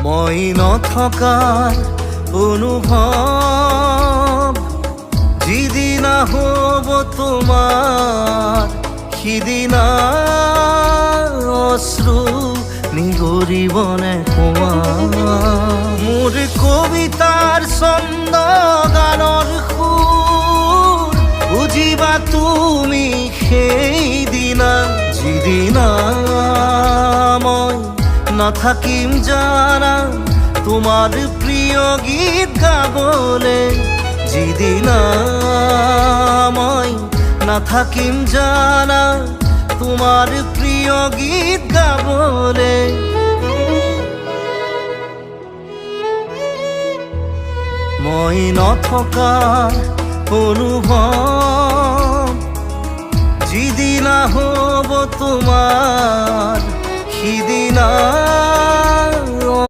মই নথকাৰ অনুভৱ যিদিনা হ'ব তোমাৰ সিদিনা অশ্ৰু নিগৰিবনে তোমাৰ। মোৰ কবিতাৰ ছন্দ গানৰ সুৰ বুজিবা তুমি সেইদিনা যিদিনা মই নাথাকিম জানা তোমাৰ প্ৰিয় গীত গাবলে। যিদিনা মই নাথাকিম জানা তোমাৰ প্ৰিয় গীত গাবলে। মই নথকাৰ অনুভৱ যিদিনা হ'ব তোমাৰ সিদিনা